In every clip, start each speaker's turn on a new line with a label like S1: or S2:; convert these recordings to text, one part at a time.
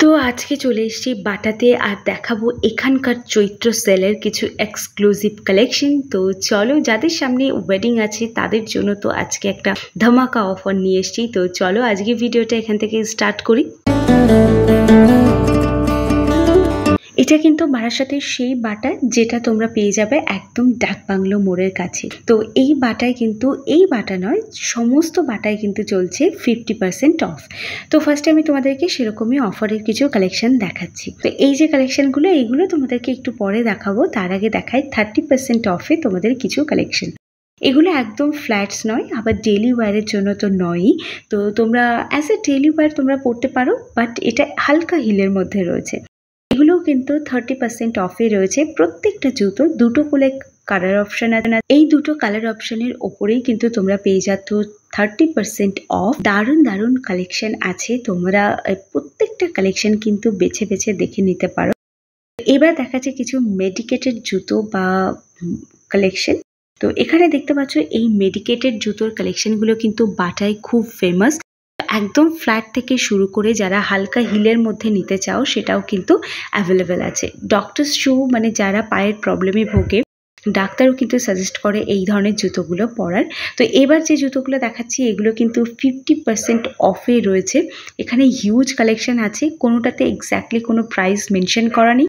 S1: তো আজকে চলে এসেছি বাটাতে আর দেখাবো এখানকার চৈত্র সেলের কিছু এক্সক্লুসিভ কালেকশন। তো চলো, যাদের সামনে ওয়েডিং আছে তাদের জন্য তো আজকে একটা ধামাকা অফার নিয়ে এসেছি। তো চলো আজকে ভিডিওটা এখান থেকে স্টার্ট করি। এটা কিন্তু বারাসাতের সেই বাটা যেটা তোমরা পেয়ে যাবে একদম ডাক বাংলো মোড়ের কাছে। তো এই বাটায় কিন্তু এই বাটা নয়, সমস্ত বাটায় কিন্তু চলছে 50% অফ। তো ফার্স্টে আমি তোমাদেরকে সেরকমই অফারের কিছু কালেকশন দেখাচ্ছি। তো এই যে কালেকশনগুলো, এইগুলো তোমাদেরকে একটু পরে দেখাবো, তার আগে দেখাই 30% অফে তোমাদের কিছু কালেকশন। এগুলো একদম ফ্ল্যাটস নয়, আবার ডেলি ওয়্যারের জন্য তো নয়ই। তো তোমরা অ্যাজ এ ডেলি ওয়্যার তোমরা পরতে পারো, বাট এটা হালকা হিলের মধ্যে রয়েছে। এগুলোও কিন্তু 30% অফে রয়েছে। প্রত্যেকটা জুতো দুটো করে কালার অপশন আছে। এই দুটো কালার অপশনের ওপরেই কিন্তু তোমরা পেয়ে যাচ্ছ 30% অফ। দারুণ দারুণ কালেকশন আছে, তোমরা প্রত্যেকটা কালেকশন কিন্তু বেছে বেছে দেখে নিতে পারো। এবার দেখাচ্ছে কিছু মেডিকেটেড জুতো বা কালেকশন। তো এখানে দেখতে পাচ্ছ এই মেডিকেটেড জুতোর কালেকশনগুলো কিন্তু বাটায় খুব ফেমাস। একদম ফ্ল্যাট থেকে শুরু করে যারা হালকা হিলের মধ্যে নিতে চাও সেটাও কিন্তু অ্যাভেলেবেল আছে। ডক্টরস শু মানে যারা পায়ের প্রবলেমে ভোগে, ডাক্তারও কিন্তু সাজেস্ট করে এই ধরনের জুতোগুলো পরার। তো এবার যে জুতোগুলো দেখাচ্ছি এগুলো কিন্তু 50% অফে রয়েছে। এখানে হিউজ কালেকশন আছে, কোনোটাতে এক্স্যাক্টলি কোনো প্রাইস মেনশন করা নেই।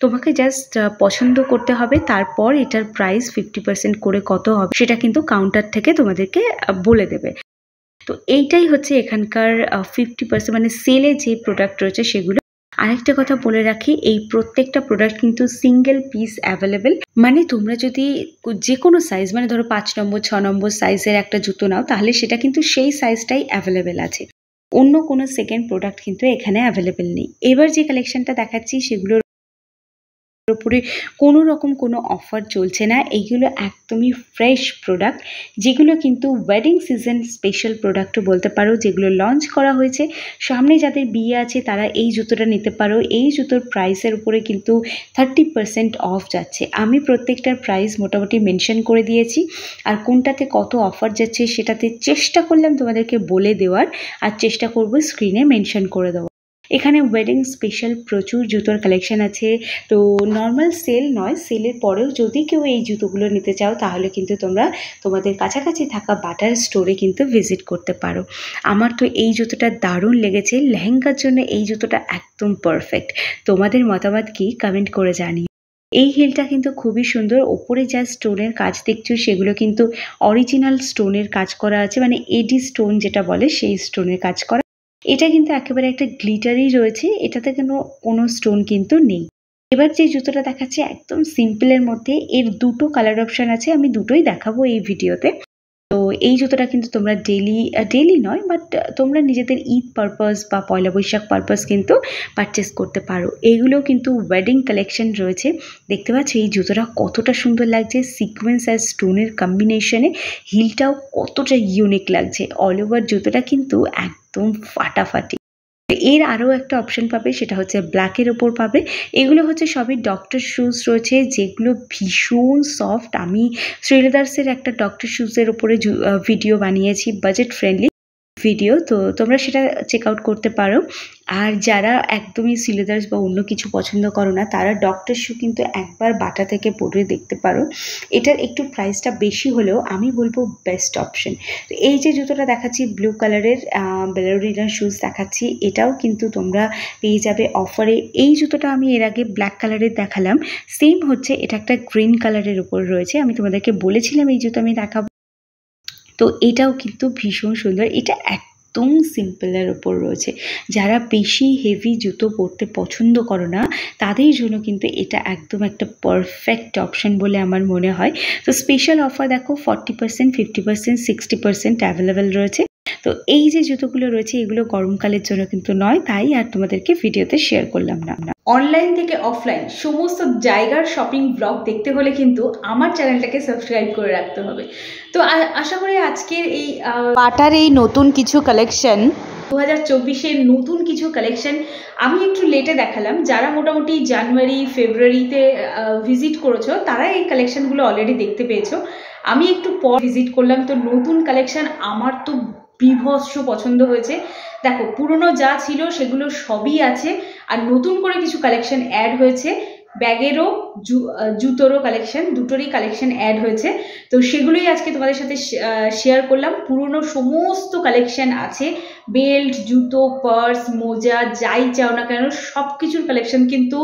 S1: তোমাকে জাস্ট পছন্দ করতে হবে, তারপর এটার প্রাইস 50% করে কত হবে সেটা কিন্তু কাউন্টার থেকে তোমাদেরকে বলে দেবে। তো এইটাই হচ্ছে এখানকার 50% মানে সেলে যে প্রোডাক্ট রয়েছে সেগুলো। আরেকটা কথা বলে রাখি, এই প্রত্যেকটা প্রোডাক্ট কিন্তু সিঙ্গেল পিস অ্যাভেলেবেল। মানে তোমরা যদি যে কোনো সাইজ, মানে ধরো 5 নম্বর 6 নম্বর সাইজের একটা জুতো নাও, তাহলে সেটা কিন্তু সেই সাইজটাই অ্যাভেলেবেল আছে। অন্য কোনো সেকেন্ড প্রোডাক্ট কিন্তু এখানে অ্যাভেলেবেল নেই। এবার যে কালেকশনটা দেখাচ্ছি সেগুলোর উপরে কোনো রকম কোনো অফার চলছে না। এইগুলো একদমই ফ্রেশ প্রোডাক্ট, যেগুলো কিন্তু ওয়েডিং সিজন স্পেশাল প্রোডাক্টও বলতে পারো, যেগুলো লঞ্চ করা হয়েছে। সামনে যাদের বিয়ে আছে তারা এই জুতোটা নিতে পারো। এই জুতোর প্রাইসের উপরে কিন্তু 30% অফ যাচ্ছে। আমি প্রত্যেকটার প্রাইস মোটামুটি মেনশন করে দিয়েছি, আর কোনটাতে কত অফার যাচ্ছে সেটাতে চেষ্টা করলাম তোমাদেরকে বলে দেওয়ার, আর চেষ্টা করব স্ক্রিনে মেনশন করে দেওয়া। এখানে ওয়েডিং স্পেশাল প্রচুর জুতোর কালেকশন আছে। তো নর্মাল সেল নয়, সেলের পরেও যদি কেউ এই জুতোগুলো নিতে চাও তাহলে কিন্তু তোমরা তোমাদের কাছাকাছি থাকা বাটার স্টোরে কিন্তু ভিজিট করতে পারো। আমার তো এই জুতোটা দারুণ লেগেছে, লেহেঙ্গার জন্য এই জুতোটা একদম পারফেক্ট। তোমাদের মতামত কি কমেন্ট করে জানিও। এই হিলটা কিন্তু খুবই সুন্দর, ওপরে যা স্টোনের কাজ দেখছো সেগুলো কিন্তু অরিজিনাল স্টোনের কাজ করা আছে, মানে এডি স্টোন যেটা বলে সেই স্টোনের কাজ করা। এটা কিন্তু একেবারে একটা গ্লিটারই রয়েছে, এটাতে কোনো স্টোন কিন্তু নেই। এবার যে জুতোটা দেখাচ্ছে একদম সিম্পলের মধ্যে, এর দুটো কালার অপশান আছে, আমি দুটোই দেখাবো এই ভিডিওতে। তো এই জুতোটা কিন্তু তোমরা ডেলি নয়, বাট তোমরা নিজেদের ঈদ পারপাস বা পয়লা বৈশাখ পারপাস কিন্তু পারচেস করতে পারো। এইগুলোও কিন্তু ওয়েডিং কালেকশন রয়েছে। দেখতে পাচ্ছ এই জুতোটা কতটা সুন্দর লাগছে, সিকোয়েন্স আর স্টোনের কম্বিনেশনে হিলটাও কতটা ইউনিক লাগছে। অল ওভার জুতোটা কিন্তু একদম ফাটাফাটি। এর আরও একটা অপশন পাবে, সেটা হচ্ছে ব্ল্যাকের ওপর পাবে। এগুলো হচ্ছে সবই ডক্টর শুজ রয়েছে, যেগুলো ভীষণ সফট। আমি শ্রীলেদার্সের একটা ডক্টর শুজের ওপরে ভিডিও বানিয়েছি, বাজেট ফ্রেন্ডলি ভিডিও, তো তোমরা সেটা চেক আউট করতে পারো। আর যারা একদমই শ্রীলেদার্স বা অন্য কিছু পছন্দ করো না, তারা ডক্টর শু কিন্তু একবার বাটা থেকে পরে দেখতে পারো। এটার একটু প্রাইসটা বেশি হলেও আমি বলবো বেস্ট অপশন। তো এই যে জুতোটা দেখাচ্ছি ব্লু কালারের বেলোরিনা শুজ দেখাচ্ছি, এটাও কিন্তু তোমরা পেয়ে যাবে অফারে। এই জুতোটা আমি এর আগে ব্ল্যাক কালারের দেখালাম, সেম হচ্ছে এটা একটা গ্রিন কালারের উপর রয়েছে। আমি তোমাদেরকে বলেছিলাম এই জুতো আমি দেখাবো। তো এটাও কিন্তু ভীষণ সুন্দর, এটা একদম সিম্পলের ওপর রয়েছে। যারা বেশি হেভি জুতো পরতে পছন্দ করো না তাদের জন্য কিন্তু এটা একদম একটা পারফেক্ট অপশান বলে আমার মনে হয়। তো স্পেশাল অফার দেখো, 40%, 50%, 60% অ্যাভেলেবেল রয়েছে। তো এই যে জুতোগুলো রয়েছে এগুলো গরমকালের জন্য কিন্তু নয়, তাই আর তোমাদেরকে ভিডিওতে শেয়ার করলাম না। অনলাইন থেকে অফলাইন সমস্ত জায়গার শপিং ব্লগ দেখতে হলে কিন্তু আমার চ্যানেলটাকে সাবস্ক্রাইব করে রাখতে হবে। তো আশা করি আজকের এই বাটার এই নতুন কিছু কালেকশন, 2024-এর নতুন কিছু কালেকশন আমি একটু লেটে দেখালাম। যারা মোটামুটি জানুয়ারি ফেব্রুয়ারিতে ভিজিট করেছো তারা এই কালেকশনগুলো অলরেডি দেখতে পেয়েছো। আমি একটু পর ভিজিট করলাম, তো নতুন কালেকশন আমার তো বিভৎস পছন্দ হয়েছে। দেখো পুরনো যা ছিল সেগুলো সবই আছে, আর নতুন করে কিছু কালেকশন অ্যাড হয়েছে, ব্যাগেরও জুতোরও কালেকশন, দুটোরই কালেকশন অ্যাড হয়েছে। তো সেগুলোই আজকে তোমাদের সাথে শেয়ার করলাম। পুরনো সমস্ত কালেকশন আছে, বেল্ট, জুতো, পার্স, মোজা, যাই চাও না কেন সব কিছুর কালেকশন কিন্তু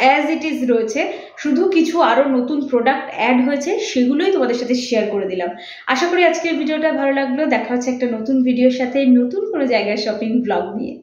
S1: অ্যাজ ইট ইজ রয়েছে। শুধু কিছু আরও নতুন প্রোডাক্ট অ্যাড হয়েছে, সেগুলোই তোমাদের সাথে শেয়ার করে দিলাম। আশা করি আজকের ভিডিওটা ভালো লাগলো। দেখা হচ্ছে একটা নতুন ভিডিওর সাথে, নতুন কোনো জায়গায় শপিং ব্লগ নিয়ে।